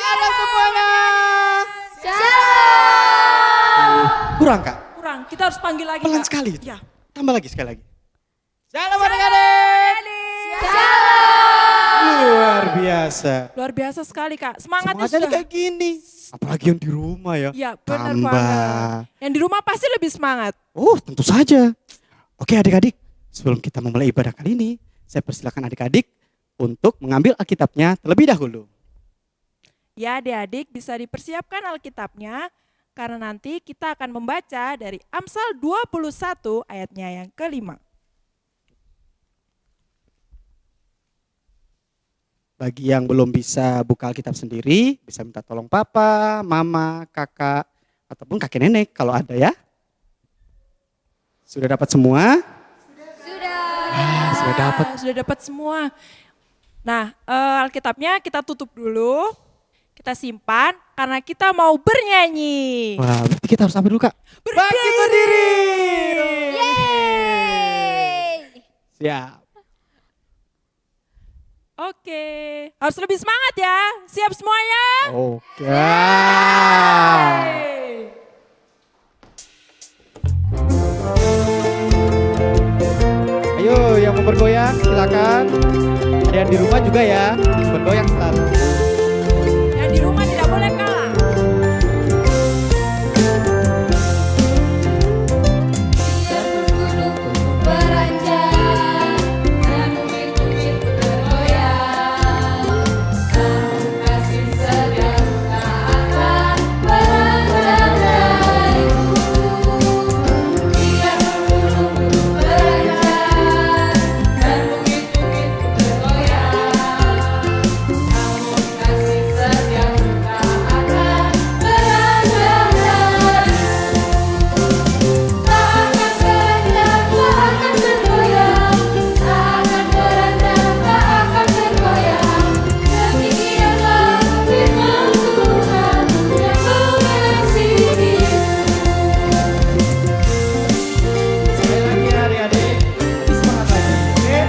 anak-anak semuanya. Shalom. Kurang Kak? Kurang, kita harus panggil lagi Pelan Kak. sekali. Ya. Tambah lagi sekali lagi. Shalom adik-adik. Luar biasa. Luar biasa sekali Kak, semangatnya Semangatnya sudah. kayak gini. Apalagi yang di rumah ya. Iya benar Tambah. banget. Yang di rumah pasti lebih semangat. Oh tentu saja. Oke adik-adik, sebelum kita memulai ibadah kali ini, saya persilakan adik-adik untuk mengambil Alkitabnya terlebih dahulu. Ya adik-adik bisa dipersiapkan Alkitabnya karena nanti kita akan membaca dari Amsal 21 ayatnya yang kelima. Bagi yang belum bisa buka Alkitab sendiri, bisa minta tolong papa, mama, kakak, ataupun kakek nenek kalau ada ya. Sudah dapat semua? Sudah dapat. Sudah dapat semua. Nah Alkitabnya kita tutup dulu, kita simpan karena kita mau bernyanyi. Wah, berarti kita harus apa dulu Kak? Berdiri. Siap. Oke, harus lebih semangat ya. Siap semuanya? Oke. Ayo yang mau bergoyang silakan. Ada yang di rumah juga ya, bergoyang selalu. Yang di rumah tidak boleh kalah. Sekali lagi ya adik-adik, lebih semangat lagi. Oke?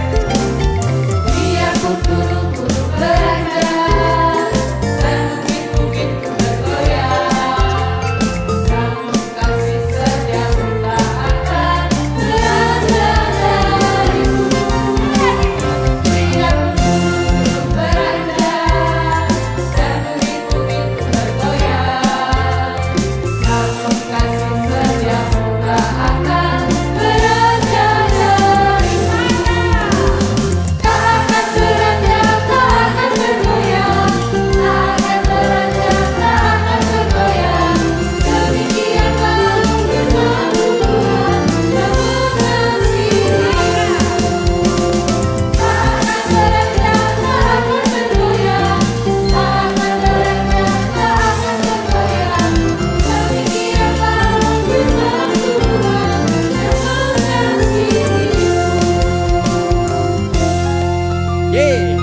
Yeay.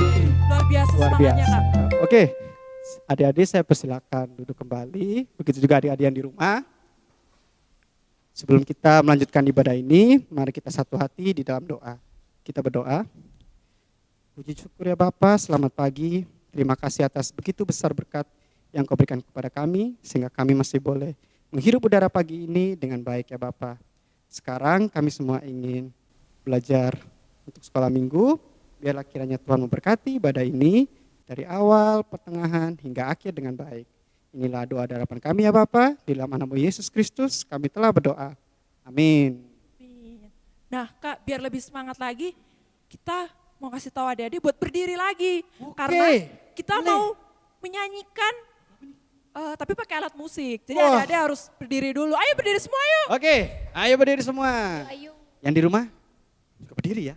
Luar biasa Luar semangatnya biasa. Kak. Oke, adik-adik saya persilakan duduk kembali. Begitu juga adik-adik yang di rumah. Sebelum kita melanjutkan ibadah ini, mari kita satu hati di dalam doa. Kita berdoa. Puji syukur ya Bapa, selamat pagi. Terima kasih atas begitu besar berkat yang Kau berikan kepada kami, sehingga kami masih boleh menghirup udara pagi ini dengan baik ya Bapa. Sekarang kami semua ingin belajar untuk sekolah minggu. Biarlah kiranya Tuhan memberkati ibadah ini dari awal, pertengahan, hingga akhir dengan baik. Inilah doa dan harapan kami ya Bapa. Di dalam nama Yesus Kristus kami telah berdoa. Amin. Nah Kak, biar lebih semangat lagi, kita mau kasih tahu adik-adik buat berdiri lagi. Oke, Karena kita boleh. mau menyanyikan, tapi pakai alat musik. Jadi Wah. adik-adik harus berdiri dulu. Ayo berdiri semua yuk. Oke, ayo berdiri semua. Yang di rumah juga berdiri ya.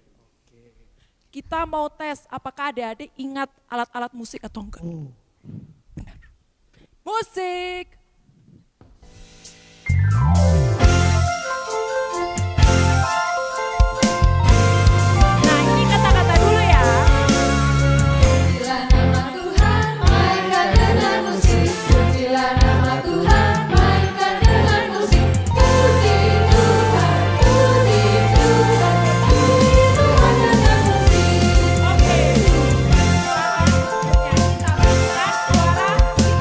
Kita mau tes apakah adik-adik ingat alat-alat musik atau enggak. Benar. Musik. Nah ini kata-kata dulu ya. Pujilah nama Tuhan, mainkan dengan musik. Pujilah nama Tuhan, mainkan dengan musik. Puji Tuhan, puji Tuhan, puji Tuhan dengan musik. Oke. Suara kita pelan, suara kita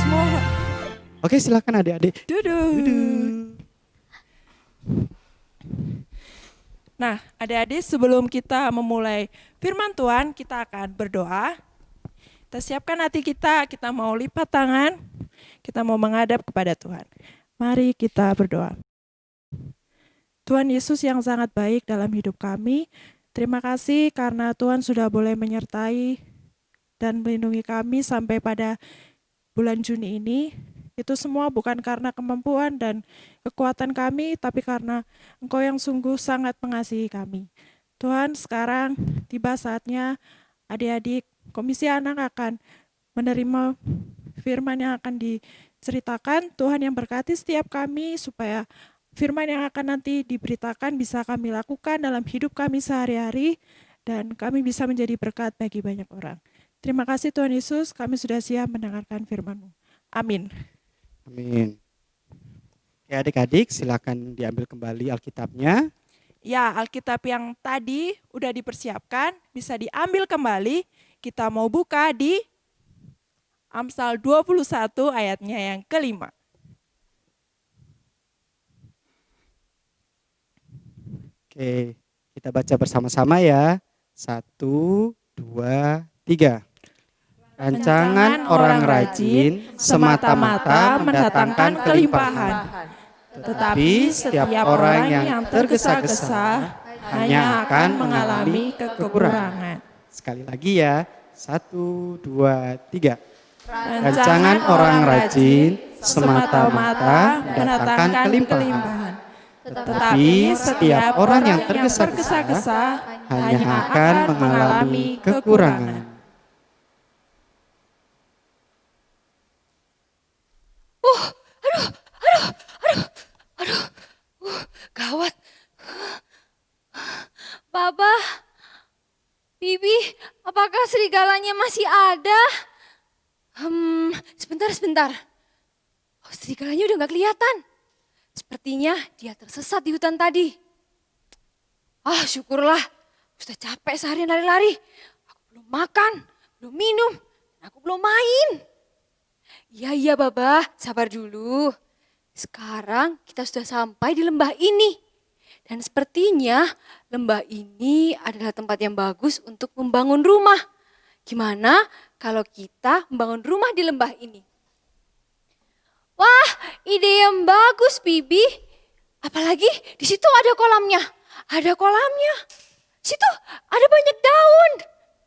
semua. Oke, silakan adik-adik. Duduk. Nah, adik-adik, sebelum kita memulai firman Tuhan, kita akan berdoa. Kita siapkan hati kita mau lipat tangan, kita mau menghadap kepada Tuhan. Mari kita berdoa. Tuhan Yesus yang sangat baik dalam hidup kami, terima kasih karena Tuhan sudah boleh menyertai dan melindungi kami sampai pada bulan Juni ini. Itu semua bukan karena kemampuan dan kekuatan kami, tapi karena Engkau yang sungguh sangat mengasihi kami. Tuhan, sekarang tiba saatnya adik-adik Komisi Anak akan menerima firman yang akan diceritakan. Tuhan yang berkati setiap kami supaya firman yang akan nanti diberitakan bisa kami lakukan dalam hidup kami sehari-hari dan kami bisa menjadi berkat bagi banyak orang. Terima kasih Tuhan Yesus, kami sudah siap mendengarkan firman-Mu. Amin. Amin. Oke, adik-adik silakan diambil kembali Alkitabnya. Ya, Alkitab yang tadi udah dipersiapkan, bisa diambil kembali. Kita mau buka di Amsal 21 ayatnya yang kelima. Oke, kita baca bersama-sama ya. 1, 2, 3. Rancangan orang rajin semata-mata mendatangkan kelimpahan. Tetapi setiap orang yang tergesa-gesa hanya akan mengalami kekurangan. Sekali lagi ya, 1, 2, 3. Rancangan orang rajin semata-mata mendatangkan kelimpahan. Tetapi setiap orang yang tergesa-gesa hanya akan mengalami kekurangan. Gawat. Baba, Bibi, apakah serigalanya masih ada? Sebentar. Oh, serigalanya udah gak kelihatan. Sepertinya dia tersesat di hutan tadi. Ah, syukurlah. Sudah capek seharian lari-lari. Aku belum makan, belum minum, dan aku belum main. Iya, Baba, sabar dulu. Sekarang kita sudah sampai di lembah ini. Dan sepertinya lembah ini adalah tempat yang bagus untuk membangun rumah. Gimana kalau kita membangun rumah di lembah ini? Wah, ide yang bagus, Bibi. Apalagi di situ ada kolamnya. Ada kolamnya. Situ ada banyak daun.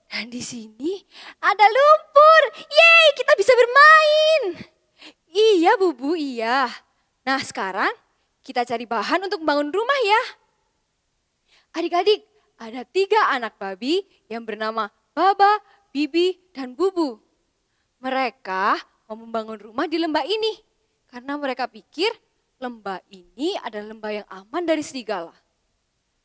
Dan di sini ada lumpur. Yeay, kita bisa bermain. Iya, Bubu, iya. Nah, sekarang kita cari bahan untuk membangun rumah ya. Adik-adik, ada 3 anak babi yang bernama Baba, Bibi, dan Bubu. Mereka mau membangun rumah di lembah ini. Karena mereka pikir lembah ini adalah lembah yang aman dari serigala.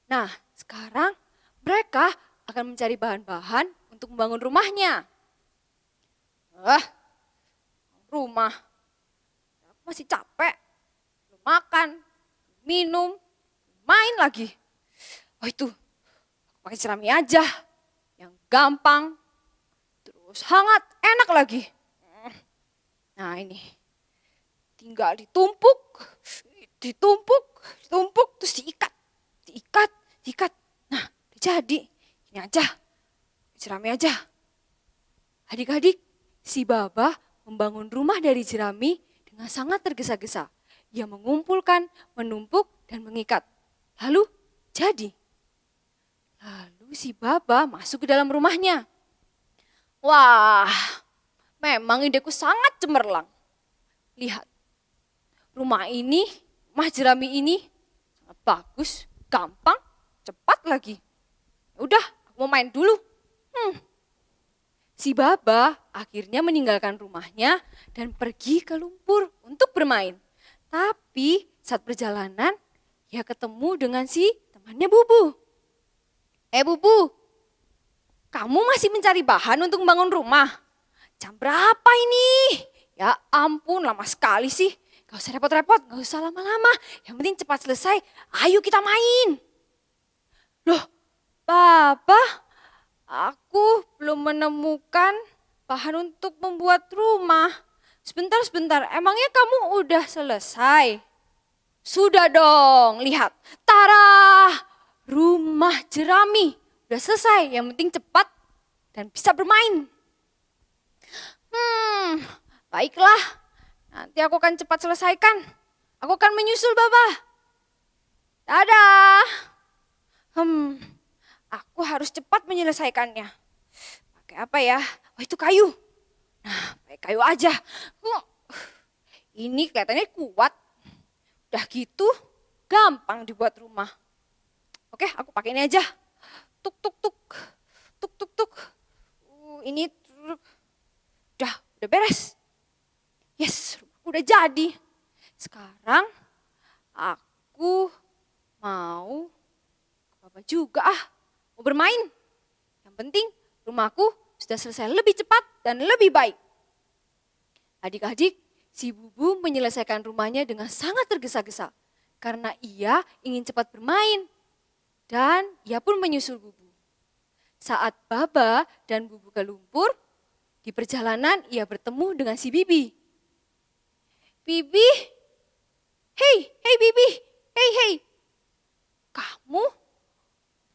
Nah, sekarang mereka akan mencari bahan-bahan untuk membangun rumahnya. Rumah. Aku masih capek. Belum makan, minum, main lagi. Oh itu, aku pakai jerami aja. Yang gampang, terus hangat, enak lagi. Nah ini, tinggal ditumpuk, terus diikat. Nah, udah jadi. Ini aja, jerami aja. Adik-adik, si Baba membangun rumah dari jerami dengan sangat tergesa-gesa. Ia mengumpulkan, menumpuk, dan mengikat. Lalu jadi. Lalu si Baba masuk ke dalam rumahnya. Wah, memang ideku sangat cemerlang. Lihat, rumah jerami ini sangat bagus, gampang, cepat lagi. Udah, aku mau main dulu. Si Baba akhirnya meninggalkan rumahnya dan pergi ke lumpur untuk bermain. Tapi saat perjalanan, ia ketemu dengan si temannya Bubu. Bubu, kamu masih mencari bahan untuk membangun rumah? Jam berapa ini? Ya ampun, lama sekali sih. Gak usah repot-repot, gak usah lama-lama. Yang penting cepat selesai, ayo kita main. Loh, Papa, aku belum menemukan bahan untuk membuat rumah. Sebentar. Emangnya kamu udah selesai? Sudah dong, lihat. Tara, rumah jerami. Udah selesai, yang penting cepat dan bisa bermain. Baiklah. Nanti aku akan cepat selesaikan. Aku akan menyusul Baba. Dadah. Aku harus cepat menyelesaikannya. Pakai apa ya? Oh, itu kayu. Nah, pakai kayu aja. Ini kelihatannya kuat. Udah gitu, gampang dibuat rumah. Oke, aku pakai ini aja. Tuk tuk tuk. Tuk tuk tuk. Ini udah beres. Yes, rumahku udah jadi. Sekarang aku mau apa juga mau bermain. Yang penting rumahku sudah selesai lebih cepat dan lebih baik. Adik-adik, si Bubu menyelesaikan rumahnya dengan sangat tergesa-gesa karena ia ingin cepat bermain. Dan ia pun menyusul Bubu. Saat Baba dan Bubu ke lumpur, di perjalanan ia bertemu dengan si Bibi. Bibi, hei Bibi, hei. Kamu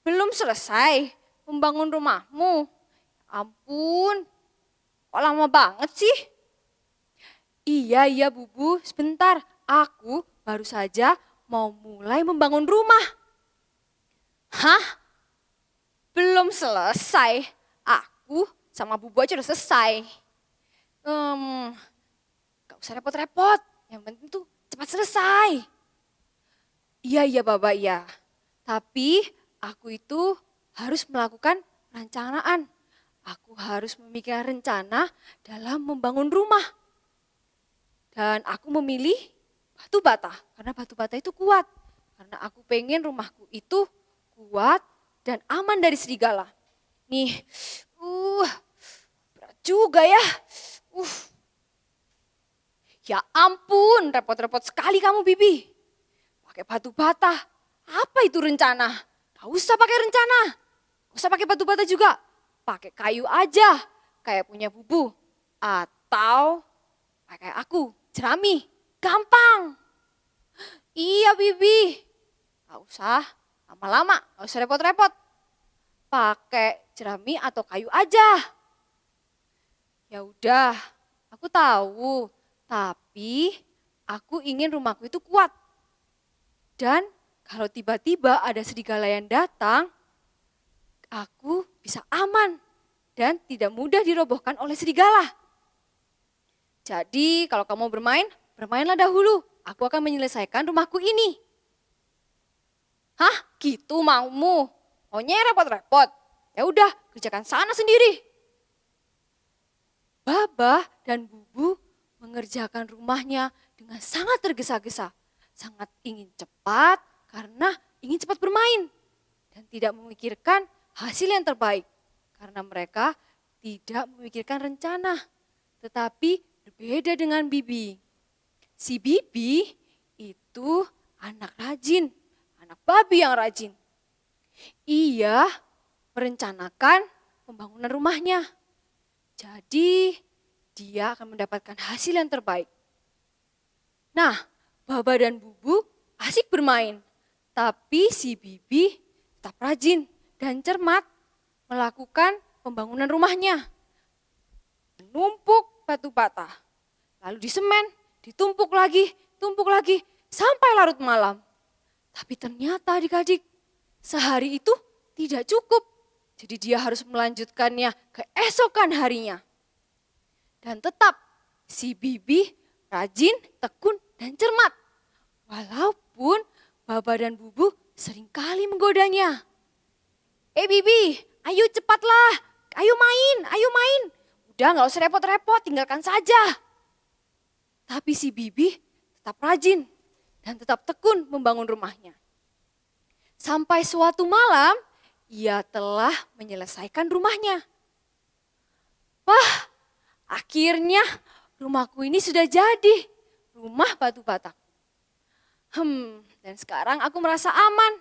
belum selesai membangun rumahmu. Ampun, kok lama banget sih? Iya Bubu, sebentar. Aku baru saja mau mulai membangun rumah. Hah? Belum selesai? Aku sama Bubu aja udah selesai. Gak usah repot-repot, yang penting tuh cepat selesai. Iya Baba, iya. Tapi aku itu harus melakukan perencanaan. Aku harus memikirkan rencana dalam membangun rumah. Dan aku memilih batu bata, karena batu bata itu kuat. Karena aku pengen rumahku itu kuat dan aman dari serigala. Nih, berat juga ya. Ya ampun, repot-repot sekali kamu Bibi. Pakai batu bata, apa itu rencana? Gak usah pakai rencana, gak usah pakai batu bata juga. Pakai kayu aja, kayak punya Bubu. Atau pakai aku, jerami, gampang. Iya Bibi, gak usah lama-lama, gak usah repot-repot. Pakai jerami atau kayu aja. Ya udah, aku tahu. Tapi aku ingin rumahku itu kuat. Dan kalau tiba-tiba ada serigala yang datang, aku bisa aman dan tidak mudah dirobohkan oleh serigala. Jadi kalau kamu bermain, bermainlah dahulu. Aku akan menyelesaikan rumahku ini. Hah? Gitu maumu? Maunya repot-repot? Ya udah, kerjakan sana sendiri. Baba dan Bubu mengerjakan rumahnya dengan sangat tergesa-gesa. Sangat ingin cepat karena ingin cepat bermain. Dan tidak memikirkan hasil yang terbaik. Karena mereka tidak memikirkan rencana. Tetapi berbeda dengan Bibi. Si Bibi itu anak rajin. Anak babi yang rajin. Ia merencanakan pembangunan rumahnya. Jadi dia akan mendapatkan hasil yang terbaik. Nah, Baba dan Bubu asik bermain. Tapi si Bibi tetap rajin dan cermat melakukan pembangunan rumahnya. Menumpuk batu bata, lalu disemen, ditumpuk lagi, sampai larut malam. Tapi ternyata adik-adik, sehari itu tidak cukup. Jadi dia harus melanjutkannya keesokan harinya. Dan tetap si Bibi rajin, tekun, dan cermat. Walaupun Baba dan Bubu seringkali menggodanya. Bibi, ayo cepatlah, ayo main. Udah gak usah repot-repot, tinggalkan saja. Tapi si Bibi tetap rajin dan tetap tekun membangun rumahnya. Sampai suatu malam, ia telah menyelesaikan rumahnya. Wah, akhirnya rumahku ini sudah jadi. Rumah batu bataku. Dan sekarang aku merasa aman.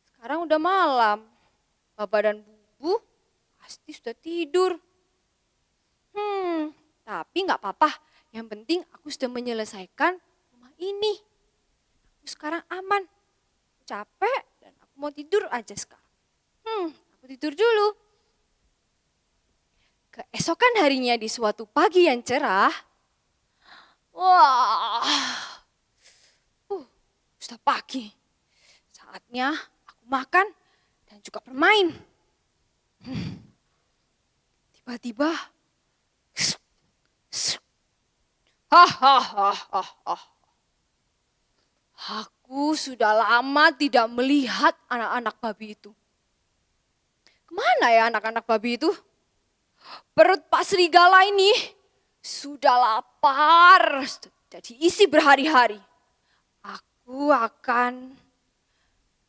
Sekarang udah malam. Baba dan Bubu pasti sudah tidur. Tapi Tapi nggak apa-apa, yang penting aku sudah menyelesaikan rumah ini. Aku sekarang aman, capek dan aku mau tidur aja sekarang. Aku tidur dulu. Keesokan harinya di suatu pagi yang cerah, wah, sudah pagi. Saatnya aku makan dan juga bermain. Tiba-tiba, hahaha. Aku sudah lama tidak melihat anak-anak babi itu. Kemana ya anak-anak babi itu? Perut Pak Serigala ini sudah lapar, sudah diisi berhari-hari. Aku akan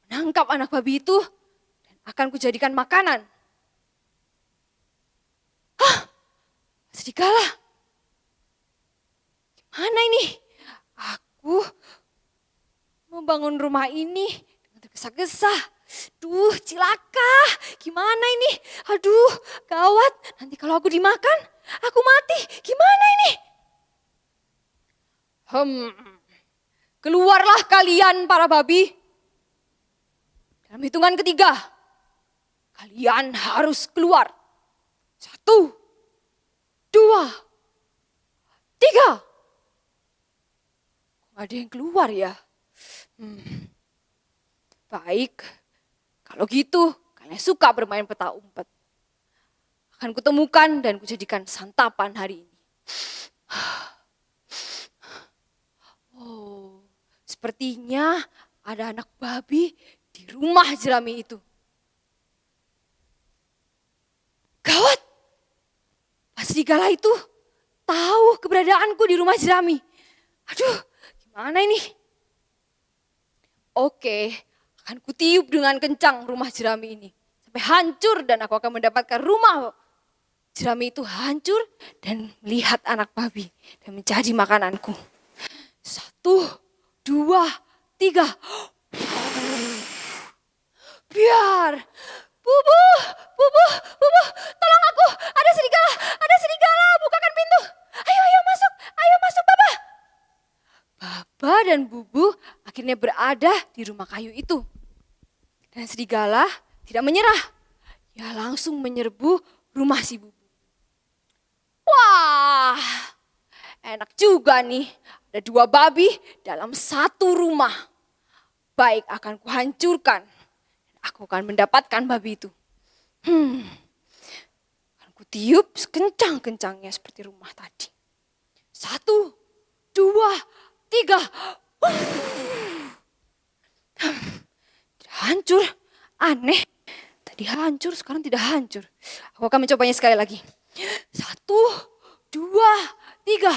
menangkap anak babi itu dan akan kujadikan makanan. Serigala, gimana ini? Aku membangun rumah ini dengan tergesa-gesa. Duh, cilaka, gimana ini? Aduh, gawat, nanti kalau aku dimakan, aku mati. Gimana ini? Keluarlah kalian para babi. Dalam hitungan ketiga, kalian harus keluar. 1, 2, 3. Kok ada yang keluar ya? Baik, kalau gitu kalian suka bermain peta umpet. Akan kutemukan dan kujadikan santapan hari ini. Oh, sepertinya ada anak babi di rumah jerami itu. Gawat, Pak Serigala itu tahu keberadaanku di rumah jerami. Aduh, gimana ini? Oke, akan kutiup dengan kencang rumah jerami ini. Sampai hancur dan aku akan mendapatkan rumah jerami itu hancur dan melihat anak babi dan menjadi makananku. 1, 2, 3. Biar. Bubu, tolong aku. Ada serigala, bukakan pintu. Ayo masuk, Baba. Baba dan Bubu akhirnya berada di rumah kayu itu. Dan serigala tidak menyerah. Ia langsung menyerbu rumah si Bubu. Wah, enak juga nih. Ada 2 babi dalam 1 rumah. Baik, akan kuhancurkan. Aku akan mendapatkan babi itu. Akan kutiup sekencang-kencangnya seperti rumah tadi. 1, 2, 3. Tidak hancur. Aneh. Tadi hancur, sekarang tidak hancur. Aku akan mencobanya sekali lagi. 1, 2, 3.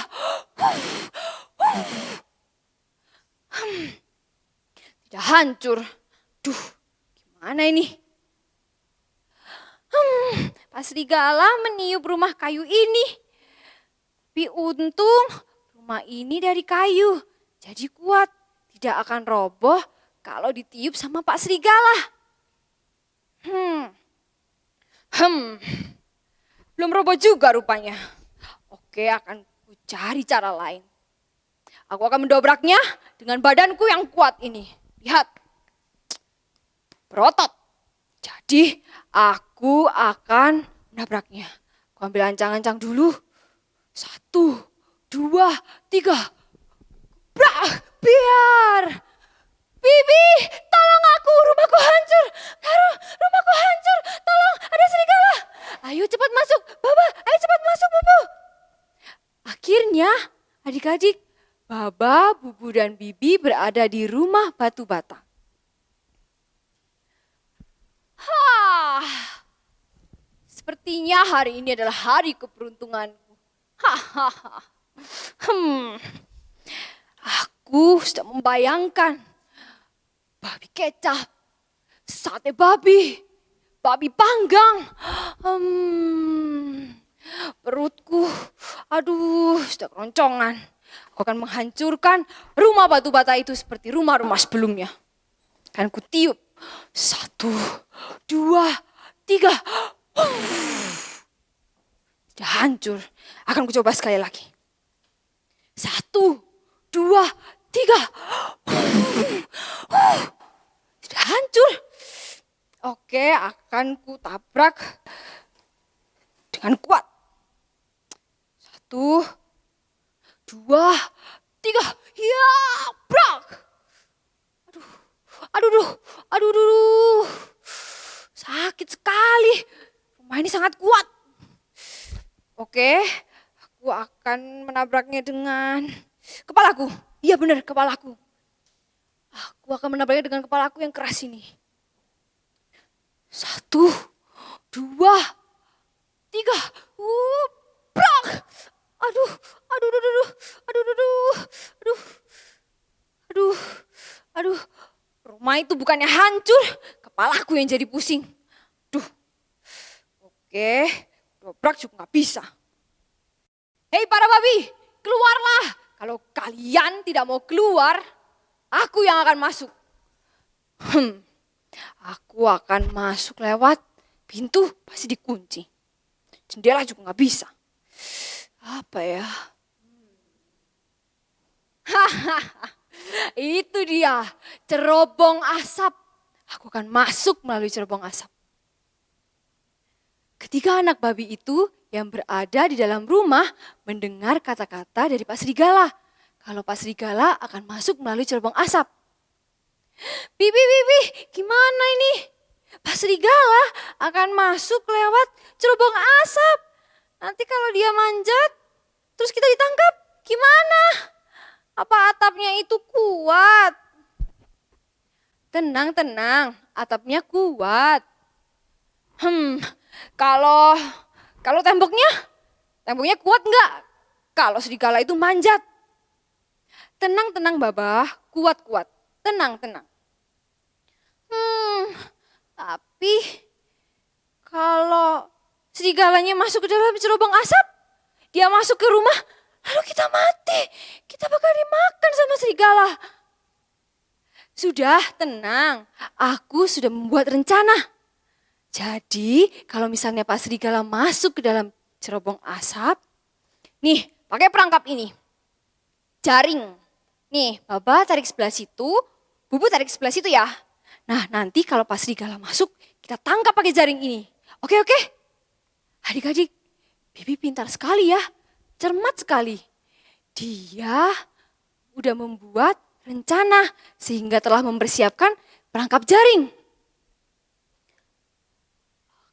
Tidak hancur. Duh, gimana ini? Pak Serigala meniup rumah kayu ini. Tapi untung rumah ini dari kayu. Jadi kuat. Tidak akan roboh kalau ditiup sama Pak Serigala. Belum roboh juga rupanya. Oke, akan ku cari cara lain. Aku akan mendobraknya dengan badanku yang kuat ini. Lihat. Berotot. Jadi aku akan menabraknya. Aku ambil ancang-ancang dulu. 1, 2, 3. Brak, biar. Bibi, tolong aku, rumahku hancur. Rumahku hancur, tolong, ada serigala. Ayo cepat masuk, Baba, ayo cepat masuk, Bubu. Akhirnya adik-adik, Baba, Bubu, dan Bibi berada di rumah batu bata. Sepertinya hari ini adalah hari keberuntunganku. Aku sudah membayangkan babi kecap, sate babi, babi panggang. Perutku, aduh, sudah keroncongan. Aku akan menghancurkan rumah batu bata itu seperti rumah-rumah sebelumnya. Akan kutiup. 1, 2, 3. Sudah hancur. Akan kucoba sekali lagi. 1, 2, 3. Sudah hancur. Oke, akan kutabrak dengan kuat. 1, 2, 3. Ya, brak. Aduh. Sakit sekali. Rumah ini sangat kuat. Oke, aku akan menabraknya dengan kepalaku. Iya benar, kepalaku. Aku akan menabraknya dengan kepalaku yang keras ini. 1, 2, 3. Brak. Aduh. Rumah itu bukannya hancur, kepalaku yang jadi pusing. Oke, dobrak juga gak bisa. Hei para babi, keluarlah. Kalau kalian tidak mau keluar, aku yang akan masuk. Aku akan masuk lewat pintu, pasti dikunci. Jendela juga gak bisa. Apa ya? Itu dia, cerobong asap. Aku akan masuk melalui cerobong asap. Ketiga anak babi itu yang berada di dalam rumah mendengar kata-kata dari Pak Serigala. Kalau Pak Serigala akan masuk melalui cerobong asap. Bibi, gimana ini? Pak Serigala akan masuk lewat cerobong asap. Nanti kalau dia manjat, terus kita ditangkap, gimana? Apa atapnya itu kuat? Tenang, atapnya kuat. Kalau temboknya kuat enggak? Kalau serigala itu manjat. Tenang, Babah, kuat. Tenang. Tapi kalau serigalanya masuk ke dalam cerobong asap, dia masuk ke rumah, lalu kita mati. Kita bakal dimakan sama serigala. Sudah, tenang. Aku sudah membuat rencana. Jadi kalau misalnya Pak Serigala masuk ke dalam cerobong asap, nih pakai perangkap ini. Jaring. Nih, Baba tarik sebelah situ, Bubu tarik sebelah situ ya. Nah, nanti kalau Pak Serigala masuk, kita tangkap pakai jaring ini. Oke? Adik-adik, Bibi pintar sekali ya, cermat sekali. Dia udah membuat rencana sehingga telah mempersiapkan perangkap jaring.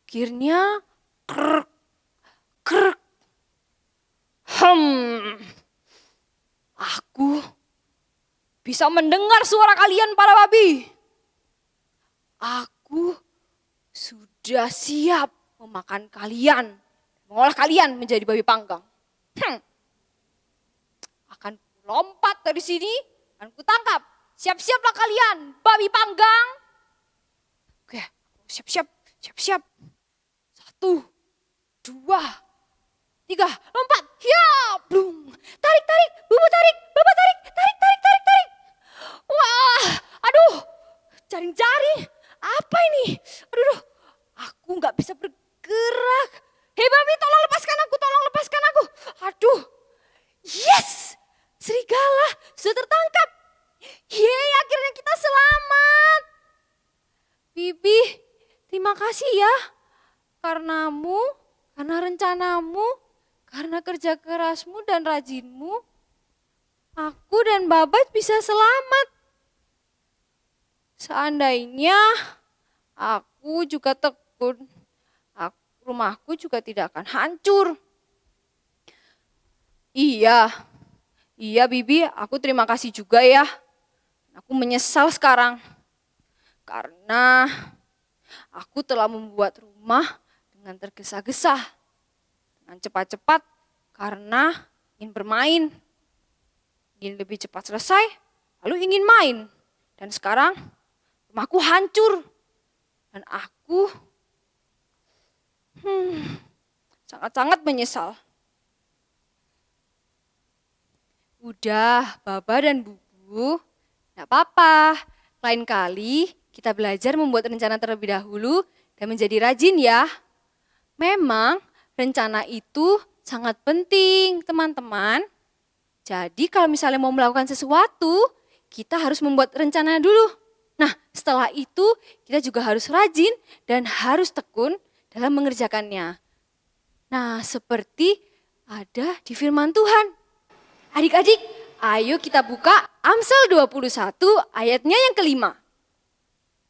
Akhirnya, krek. Aku bisa mendengar suara kalian para babi. Aku sudah siap memakan kalian, mengolah kalian menjadi babi panggang. Akan lompat dari sini, akan kutangkap. Siap-siaplah kalian, babi panggang. Oke, siap-siap. 1, 2, 3, lompat. Ya, blung. Tarik, Bubu tarik, Baba tarik. Wah, aduh, jaring. Apa ini? Aduh, aku gak bisa bergerak. Hei babi, tolong lepaskan aku. Aduh, yes, serigala sudah tertangkap. Yeay, akhirnya kita selamat. Bibi, terima kasih ya. Karenamu, karena rencanamu, karena kerja kerasmu dan rajinmu, aku dan Babat bisa selamat. Seandainya aku juga tekun, rumahku juga tidak akan hancur. Iya Bibi, aku terima kasih juga ya. Aku menyesal sekarang karena aku telah membuat rumah dengan tergesa-gesa, dengan cepat-cepat karena ingin bermain, ingin lebih cepat selesai, lalu ingin main. Dan sekarang rumahku hancur dan aku sangat-sangat menyesal. Udah, Baba dan Bubu, gak apa-apa. Lain kali kita belajar membuat rencana terlebih dahulu dan menjadi rajin ya. Memang rencana itu sangat penting, teman-teman. Jadi kalau misalnya mau melakukan sesuatu, kita harus membuat rencana dulu. Nah, setelah itu kita juga harus rajin dan harus tekun dalam mengerjakannya. Nah, seperti ada di firman Tuhan. Adik-adik, ayo kita buka Amsal 21 ayatnya yang kelima.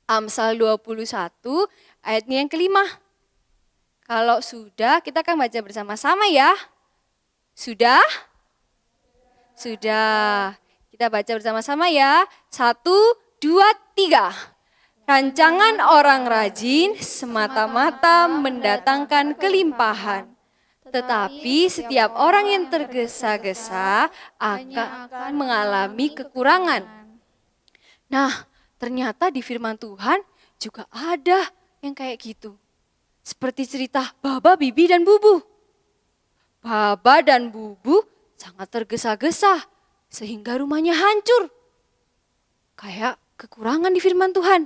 Amsal 21 ayatnya yang kelima. Kalau sudah, kita akan baca bersama-sama ya. Sudah? Sudah. Kita baca bersama-sama ya. 1, 2, 3. Rancangan orang rajin semata-mata mendatangkan kelimpahan. Tetapi setiap orang yang tergesa-gesa akan mengalami kekurangan. Nah, ternyata di firman Tuhan juga ada yang kayak gitu. Seperti cerita Baba, Bibi, dan Bubu. Baba dan Bubu sangat tergesa-gesa sehingga rumahnya hancur. Kayak kekurangan di firman Tuhan.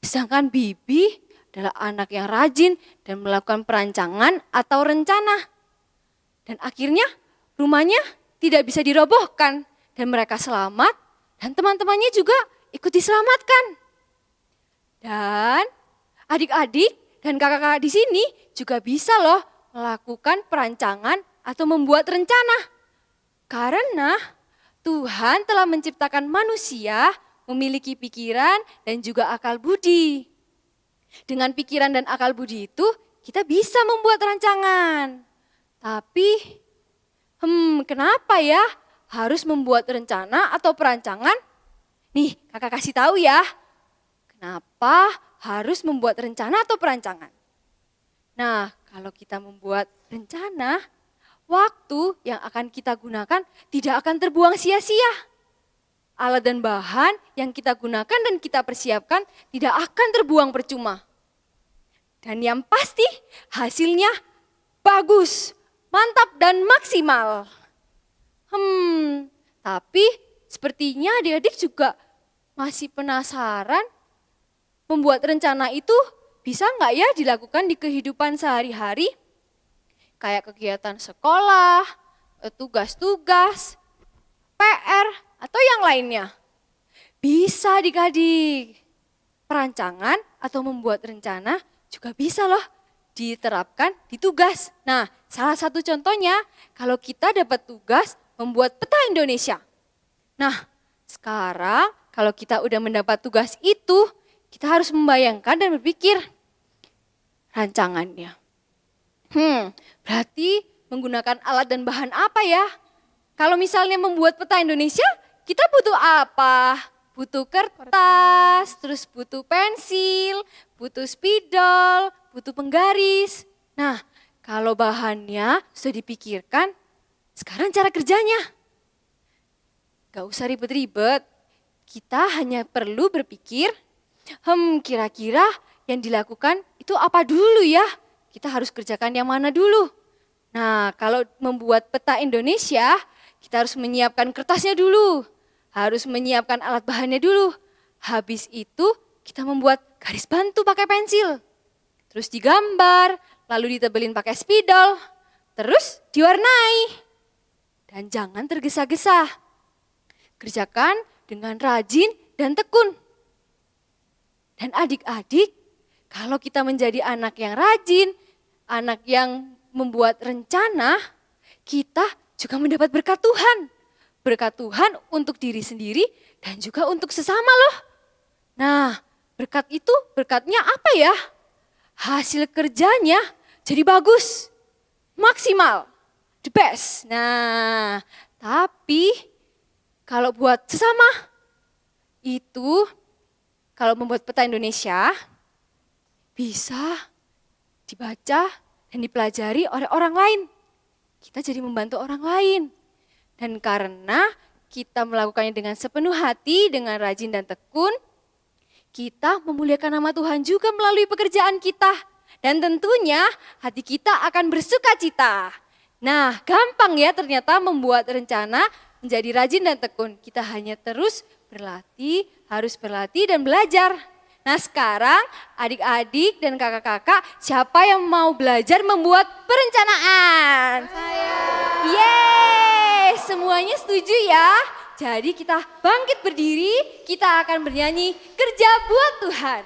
Sedangkan Bibi adalah anak yang rajin dan melakukan perancangan atau rencana. Dan akhirnya rumahnya tidak bisa dirobohkan dan mereka selamat dan teman-temannya juga ikut diselamatkan. Dan adik-adik dan kakak-kakak di sini juga bisa loh melakukan perancangan atau membuat rencana. Karena Tuhan telah menciptakan manusia memiliki pikiran dan juga akal budi. Dengan pikiran dan akal budi itu kita bisa membuat rancangan. Tapi kenapa ya harus membuat rencana atau perancangan? Nih kakak kasih tahu ya. Kenapa harus membuat rencana atau perancangan? Nah kalau kita membuat rencana, waktu yang akan kita gunakan tidak akan terbuang sia-sia. Alat dan bahan yang kita gunakan dan kita persiapkan tidak akan terbuang percuma. Dan yang pasti hasilnya bagus, mantap dan maksimal. Tapi sepertinya adik-adik juga masih penasaran membuat rencana itu bisa nggak ya dilakukan di kehidupan sehari-hari? Kayak kegiatan sekolah, tugas-tugas, PR, atau yang lainnya. Bisa adik-adik. Perancangan atau membuat rencana juga bisa loh diterapkan di tugas. Nah, salah satu contohnya kalau kita dapat tugas membuat peta Indonesia. Nah, sekarang kalau kita udah mendapat tugas itu, kita harus membayangkan dan berpikir rancangannya. Berarti menggunakan alat dan bahan apa ya? Kalau misalnya membuat peta Indonesia, kita butuh apa? Butuh kertas, terus butuh pensil, butuh spidol, butuh penggaris. Nah, kalau bahannya sudah dipikirkan, sekarang cara kerjanya. Gak usah ribet-ribet, kita hanya perlu berpikir, kira-kira yang dilakukan itu apa dulu ya? Kita harus kerjakan yang mana dulu? Nah, kalau membuat peta Indonesia, kita harus menyiapkan kertasnya dulu, harus menyiapkan alat bahannya dulu. Habis itu kita membuat garis bantu pakai pensil. Terus digambar, lalu ditebelin pakai spidol, terus diwarnai. Dan jangan tergesa-gesa. Kerjakan dengan rajin dan tekun. Dan adik-adik, kalau kita menjadi anak yang rajin, anak yang membuat rencana, kita juga mendapat berkat Tuhan. Berkat Tuhan untuk diri sendiri dan juga untuk sesama loh. Nah, berkat itu berkatnya apa ya? Hasil kerjanya jadi bagus, maksimal, the best. Nah, tapi kalau buat sesama, itu kalau membuat peta Indonesia bisa dibaca dan dipelajari oleh orang lain. Kita jadi membantu orang lain. Dan karena kita melakukannya dengan sepenuh hati, dengan rajin dan tekun, kita memuliakan nama Tuhan juga melalui pekerjaan kita. Dan tentunya hati kita akan bersuka cita. Nah, gampang ya ternyata membuat rencana menjadi rajin dan tekun. Kita hanya terus berlatih, harus berlatih dan belajar. Nah sekarang adik-adik dan kakak-kakak siapa yang mau belajar membuat perencanaan? Saya. Yeay, semuanya setuju ya? Jadi kita bangkit berdiri, kita akan bernyanyi Kerja Buat Tuhan.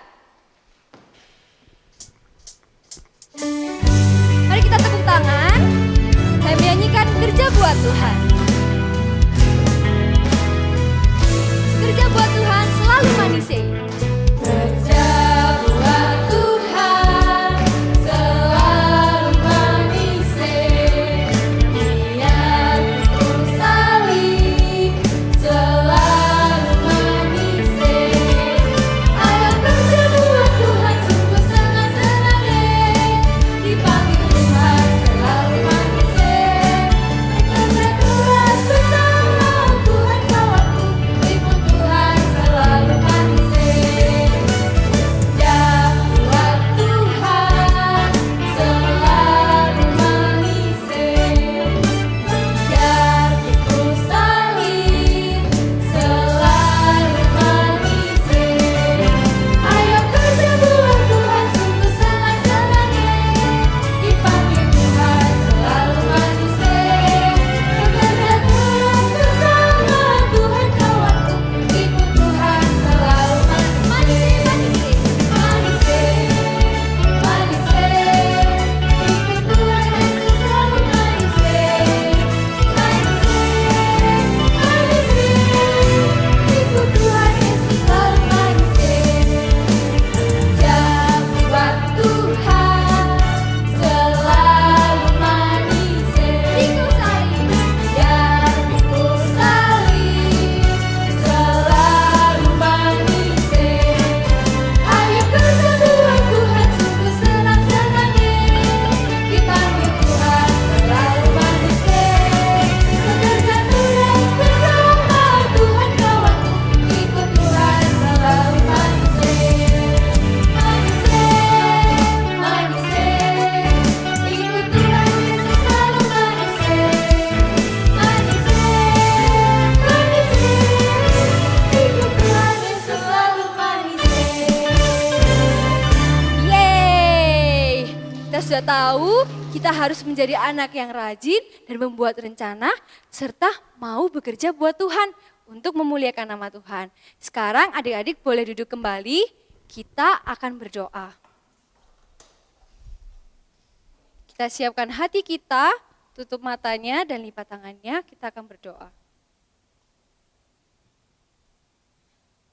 Mari kita tepuk tangan, saya menyanyikan Kerja Buat Tuhan. Kerja buat Tuhan selalu manis. Kerja buat Tuhan selalu manis. Dia pikul salib selalu manis. Ayo kerja buat Tuhan sungguh senang-senangnya. Dipanggil Tuhan selalu manis. Kerja keras bersama Tuhan kawanku. Ikut Tuhan selalu manis. Sudah tahu kita harus menjadi anak yang rajin dan membuat rencana serta mau bekerja buat Tuhan untuk memuliakan nama Tuhan. Sekarang adik-adik boleh duduk kembali, kita akan berdoa. Kita siapkan hati kita, tutup matanya dan lipat tangannya, kita akan berdoa.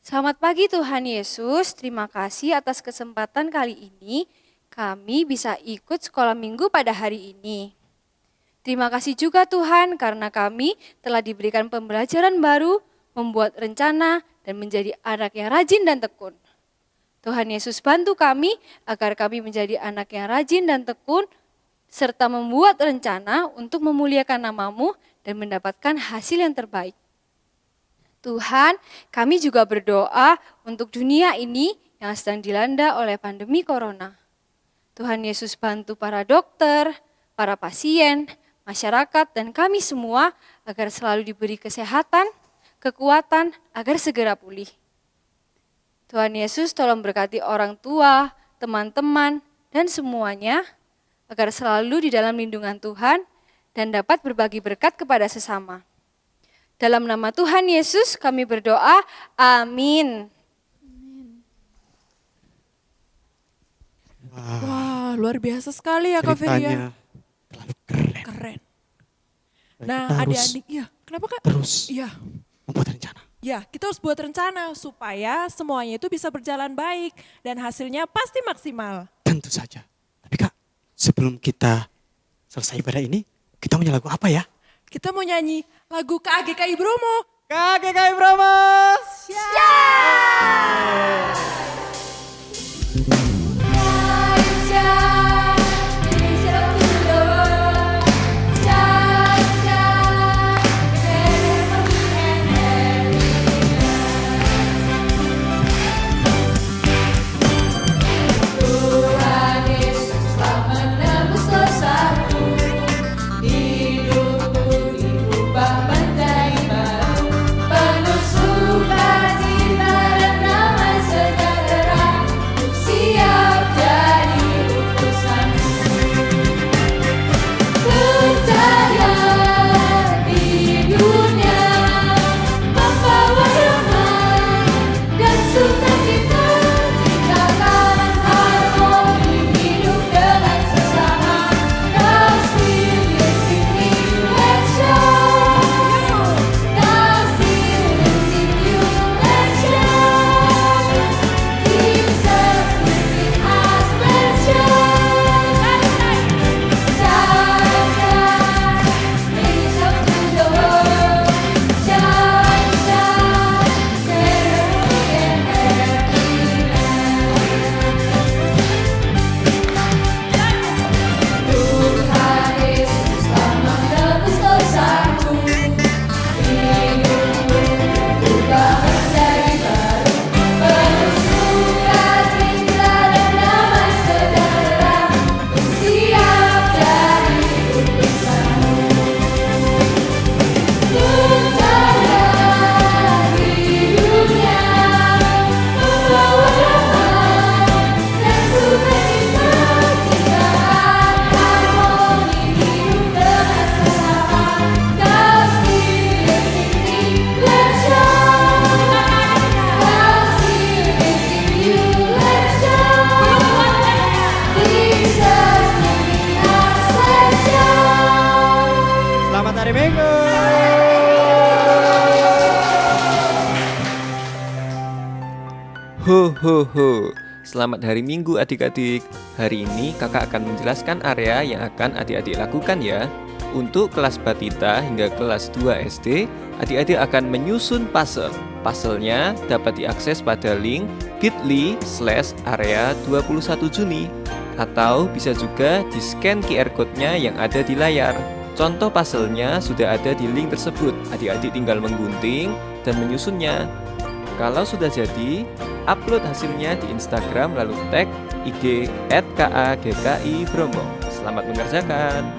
Selamat pagi Tuhan Yesus, terima kasih atas kesempatan kali ini. Kami bisa ikut sekolah minggu pada hari ini. Terima kasih juga Tuhan karena kami telah diberikan pembelajaran baru, membuat rencana dan menjadi anak yang rajin dan tekun. Tuhan Yesus bantu kami agar kami menjadi anak yang rajin dan tekun, serta membuat rencana untuk memuliakan nama-Mu dan mendapatkan hasil yang terbaik. Tuhan, kami juga berdoa untuk dunia ini yang sedang dilanda oleh pandemi corona. Tuhan Yesus bantu para dokter, para pasien, masyarakat, dan kami semua agar selalu diberi kesehatan, kekuatan, agar segera pulih. Tuhan Yesus tolong berkati orang tua, teman-teman, dan semuanya agar selalu di dalam lindungan Tuhan dan dapat berbagi berkat kepada sesama. Dalam nama Tuhan Yesus kami berdoa, amin. Wah, luar biasa sekali ya Kak Ceritanya Feria. terlalu keren. Keren. Dan Nah kita harus adik-adik, ya kenapa Kak? terus Iya. membuat rencana. Ya, kita harus buat rencana supaya semuanya itu bisa berjalan baik dan hasilnya pasti maksimal. Tentu saja. Tapi Kak, sebelum kita selesai ibadah ini, kita punya lagu apa ya? Kita mau nyanyi lagu KGKI Bromo. KGKI Bromo! Tuhan Yesus telah menebus dosaku, hidupku diubah menjadi baru, penuh sukacita dan damai sejahtera. Ho ho ho. Selamat hari Minggu adik-adik. Hari ini kakak akan menjelaskan area yang akan adik-adik lakukan ya. Untuk kelas Batita hingga kelas 2 SD, adik-adik akan menyusun puzzle. Puzzle-nya dapat diakses pada link bit.ly/area 21 Juni atau bisa juga di-scan QR code-nya yang ada di layar. Contoh puzzle-nya sudah ada di link tersebut. Adik-adik tinggal menggunting dan menyusunnya. Kalau sudah jadi, upload hasilnya di Instagram lalu tag IG @KAGKI-Bromo. Selamat mengerjakan.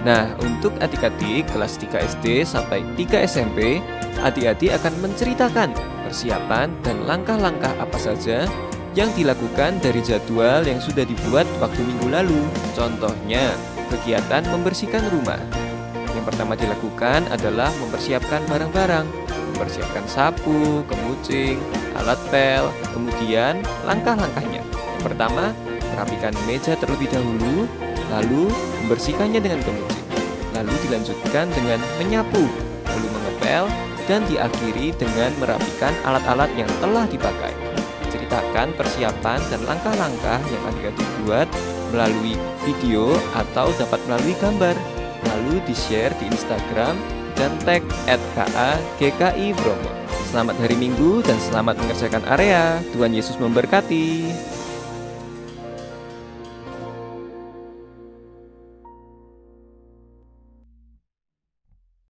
Nah, untuk adik-adik kelas 3 SD sampai 3 SMP, adik-adik akan menceritakan persiapan dan langkah-langkah apa saja yang dilakukan dari jadwal yang sudah dibuat waktu minggu lalu. Contohnya, kegiatan membersihkan rumah. Yang pertama dilakukan adalah mempersiapkan barang-barang, mempersiapkan sapu, kemucing, alat pel, kemudian langkah-langkahnya. Yang pertama, merapikan meja terlebih dahulu, lalu membersihkannya dengan kemucing, lalu dilanjutkan dengan menyapu, lalu mengepel, dan diakhiri dengan merapikan alat-alat yang telah dipakai. Ceritakan persiapan dan langkah-langkah yang adik-adik buat melalui video atau dapat melalui gambar, lalu di-share di Instagram dan tag @KAGKI-Bromo. Selamat hari Minggu dan selamat mengerjakan area. Tuhan Yesus memberkati.